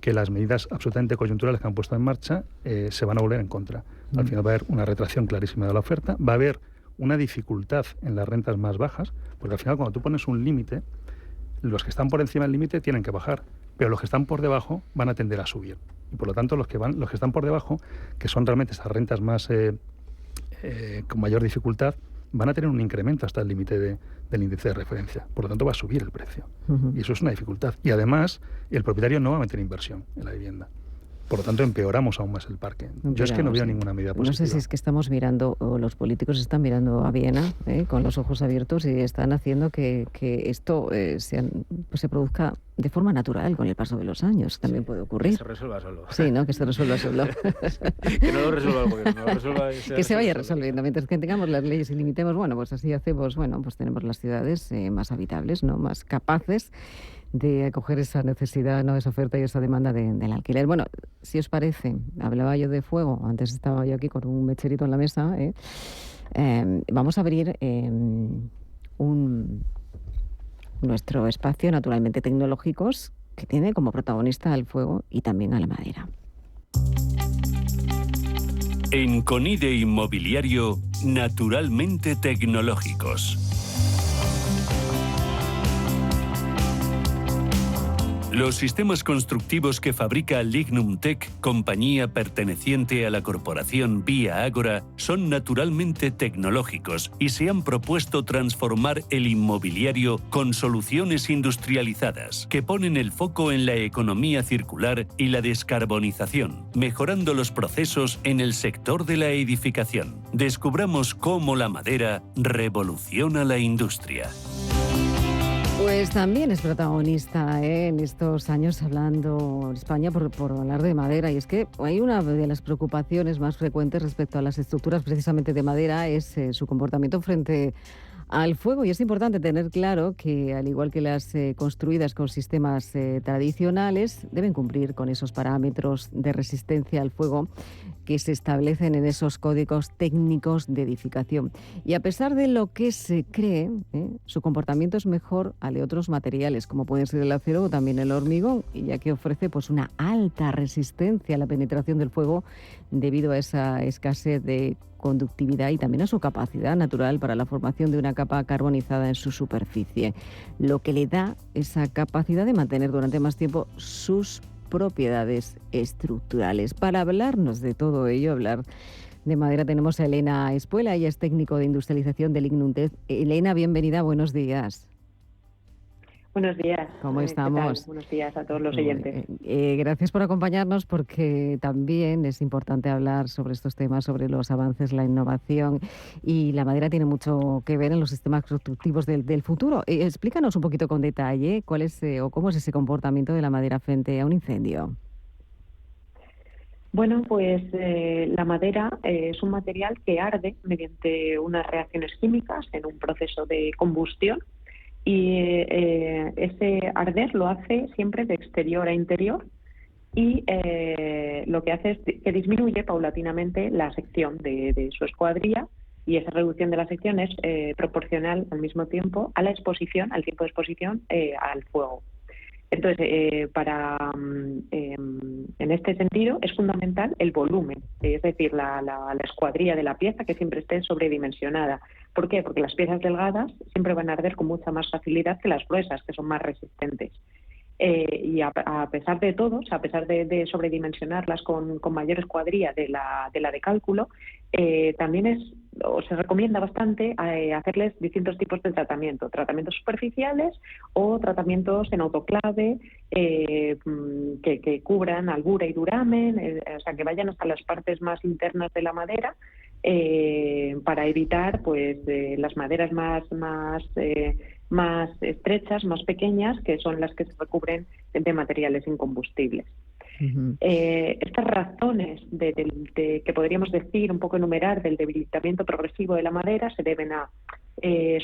que las medidas absolutamente coyunturales que han puesto en marcha se van a volver en contra. Al final va a haber una retracción clarísima de la oferta, va a haber una dificultad en las rentas más bajas, porque al final cuando tú pones un límite, los que están por encima del límite tienen que bajar, pero los que están por debajo van a tender a subir. Y por lo tanto los que están por debajo, que son realmente estas rentas más con mayor dificultad, van a tener un incremento hasta el límite del índice de referencia. Por lo tanto va a subir el precio. Y eso es una dificultad. Y además el propietario no va a meter inversión en la vivienda. Por lo tanto, empeoramos aún más el parque. Yo es que no veo ninguna medida positiva. No sé si es que estamos mirando, o los políticos están mirando a Viena con los ojos abiertos y están haciendo que esto se produzca de forma natural con el paso de los años. También puede ocurrir. Que se resuelva solo. Sí, ¿no? Que se resuelva solo. Que no lo resuelva el gobierno, no lo resuelva que se vaya resolviendo. Mientras que tengamos las leyes y limitemos, bueno, pues así hacemos, pues tenemos las ciudades más habitables, ¿no? Más capaces de acoger esa necesidad, ¿no? Esa oferta y esa demanda del alquiler. Bueno, si os parece, hablaba yo de fuego, antes estaba yo aquí con un mecherito en la mesa, vamos a abrir nuestro espacio naturalmente tecnológicos, que tiene como protagonista al fuego y también a la madera. En Conide Inmobiliario, naturalmente tecnológicos. Los sistemas constructivos que fabrica Lignum Tech, compañía perteneciente a la corporación Vía Ágora, son naturalmente tecnológicos y se han propuesto transformar el inmobiliario con soluciones industrializadas que ponen el foco en la economía circular y la descarbonización, mejorando los procesos en el sector de la edificación. Descubramos cómo la madera revoluciona la industria. Pues también es protagonista en estos años hablando España por hablar de madera, y es que hay una de las preocupaciones más frecuentes respecto a las estructuras precisamente de madera es su comportamiento frente al fuego, y es importante tener claro que al igual que las construidas con sistemas tradicionales deben cumplir con esos parámetros de resistencia al fuego que se establecen en esos códigos técnicos de edificación. Y a pesar de lo que se cree, su comportamiento es mejor al de otros materiales, como pueden ser el acero o también el hormigón, ya que ofrece pues una alta resistencia a la penetración del fuego debido a esa escasez de conductividad y también a su capacidad natural para la formación de una capa carbonizada en su superficie, lo que le da esa capacidad de mantener durante más tiempo sus propiedades estructurales. Para hablarnos de todo ello, hablar de madera, tenemos a Elena Espuela, ella es técnico de industrialización de Lignum Tech. Elena, bienvenida, buenos días. Buenos días. ¿Cómo estamos? Buenos días a todos los oyentes. Gracias por acompañarnos, porque también es importante hablar sobre estos temas, sobre los avances, la innovación, y la madera tiene mucho que ver en los sistemas constructivos del futuro. Explícanos un poquito con detalle cuál es o cómo es ese comportamiento de la madera frente a un incendio. Bueno, pues la madera es un material que arde mediante unas reacciones químicas en un proceso de combustión. Y ese arder lo hace siempre de exterior a interior, y lo que hace es que disminuye paulatinamente la sección de su escuadrilla, y esa reducción de la sección es proporcional al mismo tiempo a la exposición, al tiempo de exposición al fuego. Entonces, en este sentido es fundamental el volumen, es decir, la escuadrilla de la pieza, que siempre esté sobredimensionada. ¿Por qué? Porque las piezas delgadas siempre van a arder con mucha más facilidad que las gruesas, que son más resistentes. Y a pesar de todo, a pesar de sobredimensionarlas con mayor escuadrilla de la de cálculo, también se recomienda bastante hacerles distintos tipos de tratamientos superficiales o tratamientos en autoclave que cubran albura y duramen, o sea, que vayan hasta las partes más internas de la madera, para evitar pues las maderas más estrechas, más pequeñas, que son las que se recubren de materiales incombustibles. Uh-huh. Estas razones que podríamos decir, un poco enumerar, del debilitamiento progresivo de la madera se deben a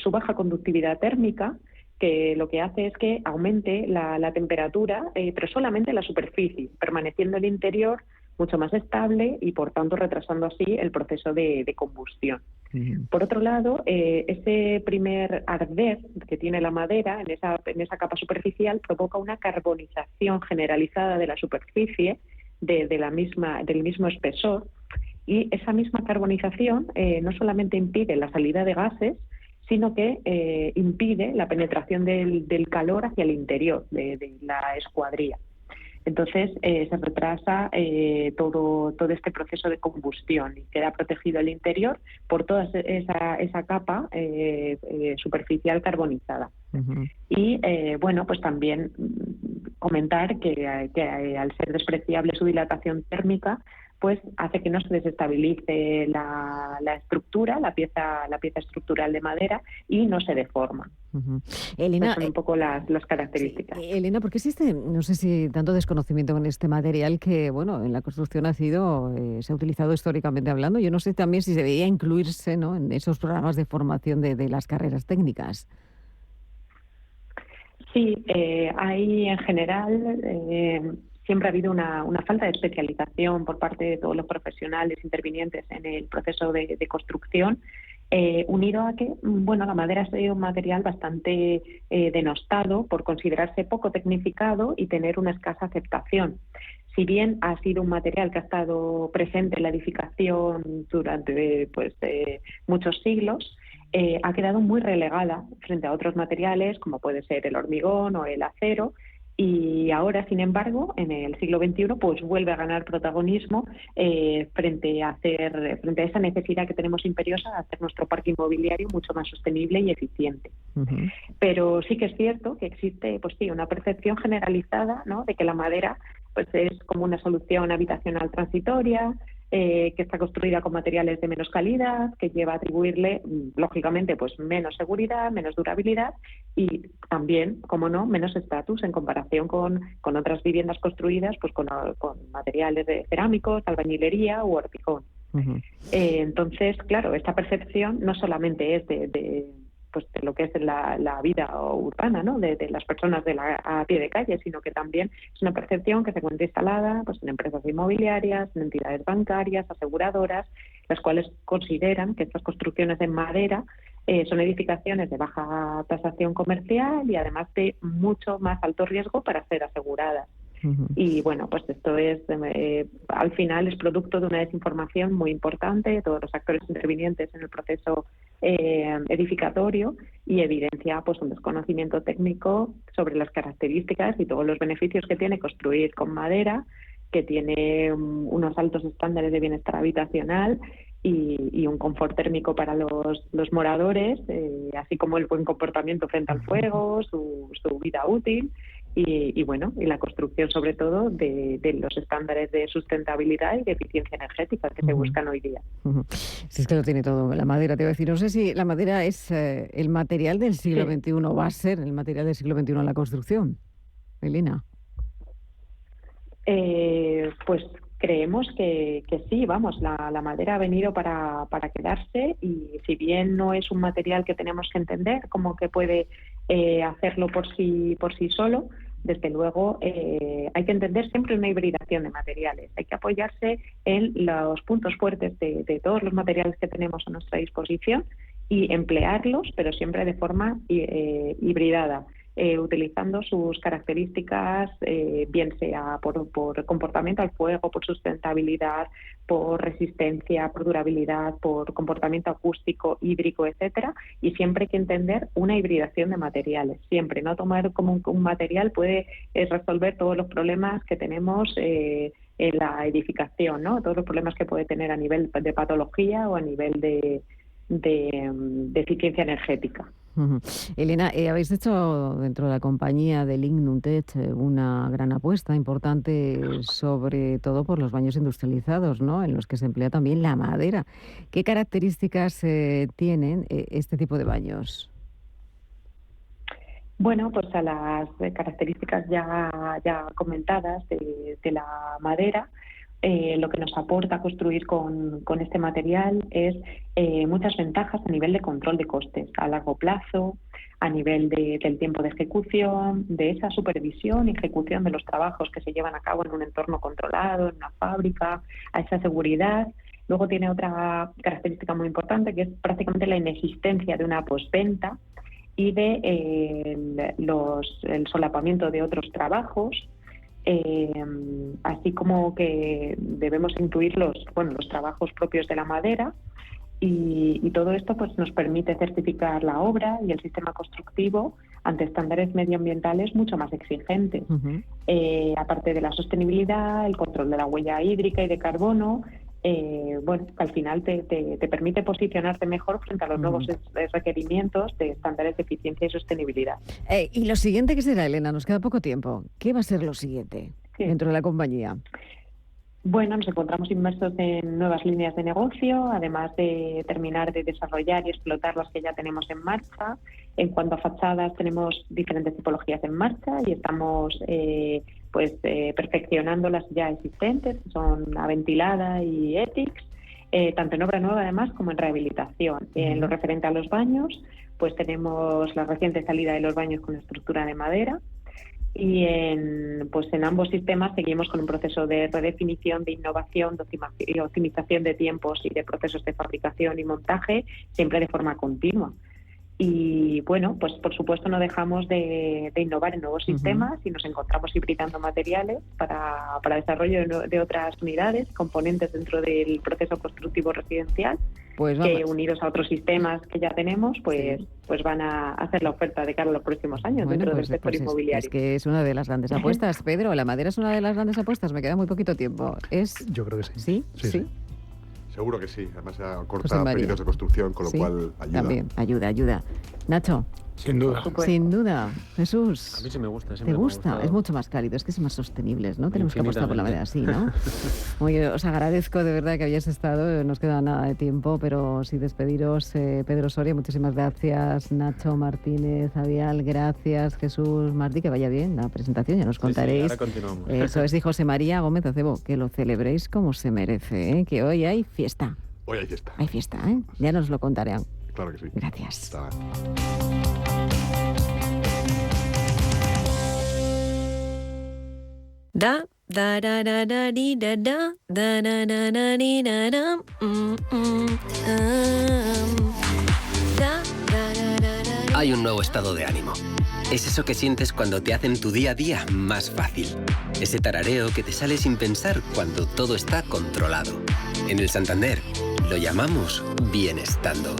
su baja conductividad térmica, que lo que hace es que aumente la temperatura, pero solamente la superficie, permaneciendo el interior mucho más estable y, por tanto, retrasando así el proceso de combustión. Uh-huh. Por otro lado, ese primer arder que tiene la madera en esa capa superficial provoca una carbonización generalizada de la superficie del mismo espesor, y esa misma carbonización no solamente impide la salida de gases, sino que impide la penetración del calor hacia el interior de la escuadrilla. Entonces se retrasa todo este proceso de combustión y queda protegido el interior por toda esa capa superficial carbonizada. Uh-huh. Y bueno, pues también comentar que al ser despreciable su dilatación térmica, pues hace que no se desestabilice la estructura, la pieza estructural de madera, y no se deforma. Uh-huh. Elena, son un poco las características. Sí. Elena, ¿por qué existe, no sé si tanto desconocimiento con este material que, bueno, en la construcción se ha utilizado históricamente hablando? Yo no sé también si se debería incluirse, ¿no?, en esos programas de formación de las carreras técnicas. Sí, hay en general... siempre ha habido una falta de especialización por parte de todos los profesionales intervinientes en el proceso de construcción, unido a que, bueno, la madera ha sido un material bastante denostado por considerarse poco tecnificado y tener una escasa aceptación. Si bien ha sido un material que ha estado presente en la edificación durante muchos siglos, ha quedado muy relegada frente a otros materiales, como puede ser el hormigón o el acero. Y ahora, sin embargo, en el siglo XXI, pues vuelve a ganar protagonismo frente a esa necesidad que tenemos imperiosa de hacer nuestro parque inmobiliario mucho más sostenible y eficiente. Uh-huh. Pero sí que es cierto que existe, pues sí, una percepción generalizada, ¿no?, de que la madera pues es como una solución habitacional transitoria, que está construida con materiales de menos calidad, que lleva a atribuirle, lógicamente, pues menos seguridad, menos durabilidad y también, como no, menos estatus en comparación con otras viviendas construidas pues con materiales de cerámicos, albañilería u hormigón. Uh-huh. Entonces, claro, esta percepción no solamente es de lo que es la vida urbana, ¿no?, de las personas a pie de calle, sino que también es una percepción que se encuentra instalada pues en empresas inmobiliarias, en entidades bancarias, aseguradoras, las cuales consideran que estas construcciones en madera son edificaciones de baja tasación comercial y además de mucho más alto riesgo para ser aseguradas. Uh-huh. Y bueno, pues esto es al final es producto de una desinformación muy importante de todos los actores intervinientes en el proceso edificatorio, y evidencia pues un desconocimiento técnico sobre las características y todos los beneficios que tiene construir con madera, que tiene unos altos estándares de bienestar habitacional y un confort térmico para los moradores, así como el buen comportamiento frente al fuego, su vida útil y la construcción sobre todo de los estándares de sustentabilidad y de eficiencia energética que se buscan hoy día. Si es que lo tiene todo la madera, te voy a decir. No sé si la madera es el material del siglo XXI, va a ser el material del siglo XXI en la construcción. Elena. Pues creemos que sí, vamos, la madera ha venido para quedarse y si bien no es un material que tenemos que entender como que puede hacerlo por sí solo, desde luego hay que entender siempre una hibridación de materiales. Hay que apoyarse en los puntos fuertes de todos los materiales que tenemos a nuestra disposición y emplearlos, pero siempre de forma hibridada. Utilizando sus características, bien sea por comportamiento al fuego, por sustentabilidad, por resistencia, por durabilidad, por comportamiento acústico, hídrico, etcétera, y siempre hay que entender una hibridación de materiales. Siempre, no tomar como un material puede resolver todos los problemas que tenemos en la edificación, ¿no? Todos los problemas que puede tener a nivel de patología o a nivel de eficiencia energética. Elena, habéis hecho dentro de la compañía de Lignum-Tech una gran apuesta importante, sobre todo por los baños industrializados, ¿no? En los que se emplea también la madera. ¿Qué características tienen este tipo de baños? Bueno, pues a las características ya comentadas de la madera, lo que nos aporta construir con este material es muchas ventajas a nivel de control de costes a largo plazo, a nivel del tiempo de ejecución, de esa supervisión y ejecución de los trabajos que se llevan a cabo en un entorno controlado, en una fábrica, a esa seguridad. Luego tiene otra característica muy importante que es prácticamente la inexistencia de una postventa y de el solapamiento de otros trabajos. Así como que debemos incluir los trabajos propios de la madera y todo esto pues nos permite certificar la obra y el sistema constructivo ante estándares medioambientales mucho más exigentes. Aparte de la sostenibilidad, el control de la huella hídrica y de carbono, al final te permite posicionarte mejor frente a los nuevos requerimientos de estándares de eficiencia y sostenibilidad. Y lo siguiente, ¿qué será, Elena? Nos queda poco tiempo. ¿Qué va a ser lo siguiente dentro de la compañía? Bueno, nos encontramos inmersos en nuevas líneas de negocio, además de terminar de desarrollar y explotar las que ya tenemos en marcha. En cuanto a fachadas, tenemos diferentes tipologías en marcha y estamos perfeccionando las ya existentes, que son Aventilada y Ethics, tanto en obra nueva además como en rehabilitación. En lo referente a los baños, pues tenemos la reciente salida de los baños con estructura de madera. Y en ambos sistemas seguimos con un proceso de redefinición, de innovación, de optimización de tiempos y de procesos de fabricación y montaje, siempre de forma continua. Y bueno, pues por supuesto no dejamos de innovar en nuevos sistemas y nos encontramos hibridando materiales para desarrollo de otras unidades, componentes dentro del proceso constructivo residencial, que unidos a otros sistemas que ya tenemos, pues van a hacer la oferta de cara a los próximos años dentro del sector inmobiliario. Es que es una de las grandes apuestas. Pedro, ¿la madera es una de las grandes apuestas? Me queda muy poquito tiempo. Yo creo que sí. ¿Sí? Seguro que sí. Además acorta periodos de construcción, con lo cual ayuda. También, ayuda. Nacho. Sin duda. Sin duda. Jesús. A mí sí me gusta. ¿Te gusta? Es mucho más cálido, es que es más sostenible, ¿no? Tenemos que apostar por la madera así, ¿no? Oye, os agradezco de verdad que hayáis estado, nos queda nada de tiempo, pero sí despediros. Pedro Soria, muchísimas gracias. Nacho Martínez, Avial, gracias. Jesús Martí, que vaya bien la presentación, ya nos contaréis. Ahora continuamos. Eso es, y José María Gómez Acebo, que lo celebréis como se merece, ¿eh? Que hoy hay fiesta. Hoy hay fiesta. Hay fiesta, ¿eh? Ya nos lo contarán. Claro que sí. Gracias. Da da da da da di da da da da da da di da da Hay un nuevo estado de ánimo. Es eso que sientes cuando te hacen tu día a día más fácil. Ese tarareo que te sale sin pensar cuando todo está controlado. En el Santander lo llamamos bienestando.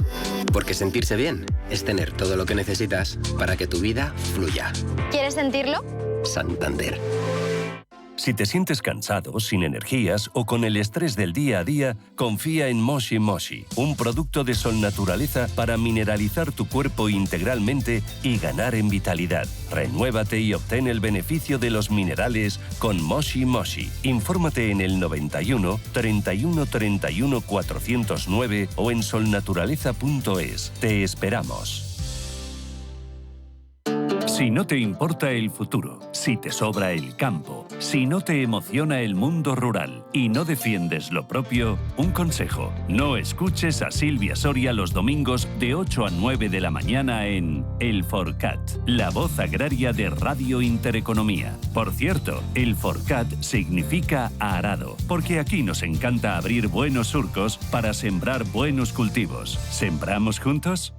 Porque sentirse bien es tener todo lo que necesitas para que tu vida fluya. ¿Quieres sentirlo? Santander. Si te sientes cansado, sin energías o con el estrés del día a día, confía en Moshi Moshi, un producto de Sol Naturaleza para mineralizar tu cuerpo integralmente y ganar en vitalidad. Renuévate y obtén el beneficio de los minerales con Moshi Moshi. Infórmate en el 91 31 31 409 o en solnaturaleza.es. Te esperamos. Si no te importa el futuro, si te sobra el campo, si no te emociona el mundo rural y no defiendes lo propio, un consejo: no escuches a Silvia Soria los domingos de 8 a 9 de la mañana en El Forcat, la voz agraria de Radio Intereconomía. Por cierto, El Forcat significa arado, porque aquí nos encanta abrir buenos surcos para sembrar buenos cultivos. ¿Sembramos juntos?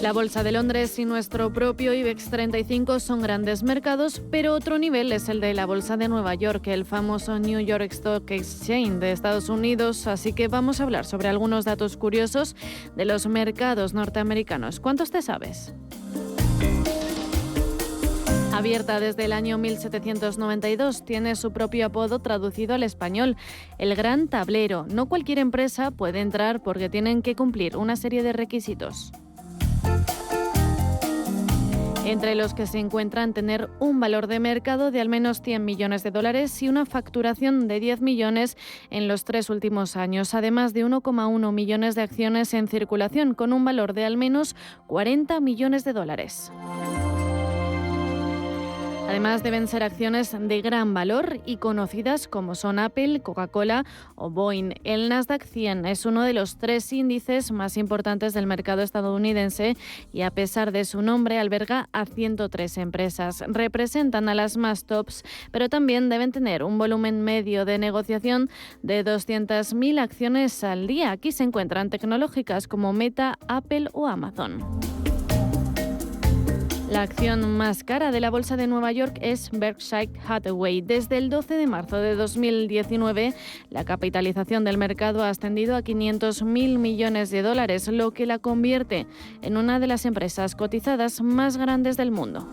La Bolsa de Londres y nuestro propio IBEX 35 son grandes mercados, pero otro nivel es el de la Bolsa de Nueva York, el famoso New York Stock Exchange de Estados Unidos, así que vamos a hablar sobre algunos datos curiosos de los mercados norteamericanos. ¿Cuántos te sabes? Abierta desde el año 1792, tiene su propio apodo traducido al español, el Gran Tablero. No cualquier empresa puede entrar porque tienen que cumplir una serie de requisitos, entre los que se encuentran tener un valor de mercado de al menos $100 millones y una facturación de 10 millones en los 3 últimos años, además de 1,1 millones de acciones en circulación con un valor de al menos $40 millones. Además, deben ser acciones de gran valor y conocidas como son Apple, Coca-Cola o Boeing. El Nasdaq 100 es uno de los 3 índices más importantes del mercado estadounidense y, a pesar de su nombre, alberga a 103 empresas. Representan a las más tops, pero también deben tener un volumen medio de negociación de 200.000 acciones al día. Aquí se encuentran tecnológicas como Meta, Apple o Amazon. La acción más cara de la Bolsa de Nueva York es Berkshire Hathaway. Desde el 12 de marzo de 2019, la capitalización del mercado ha ascendido a $500.000 millones, lo que la convierte en una de las empresas cotizadas más grandes del mundo.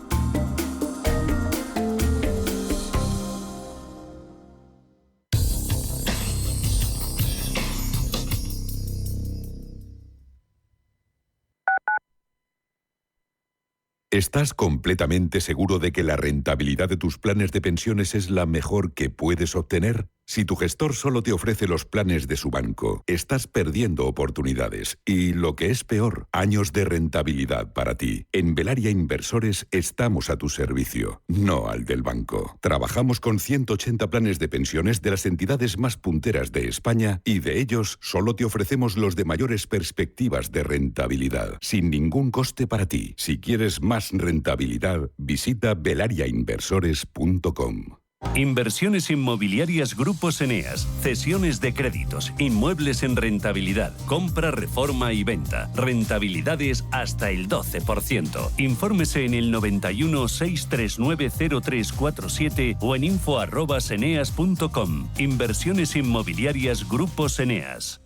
¿Estás completamente seguro de que la rentabilidad de tus planes de pensiones es la mejor que puedes obtener? Si tu gestor solo te ofrece los planes de su banco, estás perdiendo oportunidades y, lo que es peor, años de rentabilidad para ti. En Velaria Inversores estamos a tu servicio, no al del banco. Trabajamos con 180 planes de pensiones de las entidades más punteras de España y de ellos solo te ofrecemos los de mayores perspectivas de rentabilidad, sin ningún coste para ti. Si quieres más rentabilidad, visita velariainversores.com. Inversiones inmobiliarias Grupos Eneas, cesiones de créditos, inmuebles en rentabilidad, compra, reforma y venta, rentabilidades hasta el 12%. Infórmese en el 91 639 0347 o en info@eneas.com. Inversiones inmobiliarias Grupos Eneas.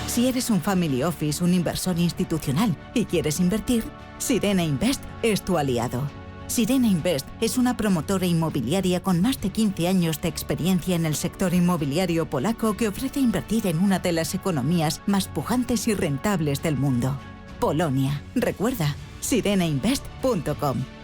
Si eres un family office, un inversor institucional y quieres invertir, Sirena Invest es tu aliado. Sirena Invest es una promotora inmobiliaria con más de 15 años de experiencia en el sector inmobiliario polaco que ofrece invertir en una de las economías más pujantes y rentables del mundo, Polonia. Recuerda, sirenainvest.com.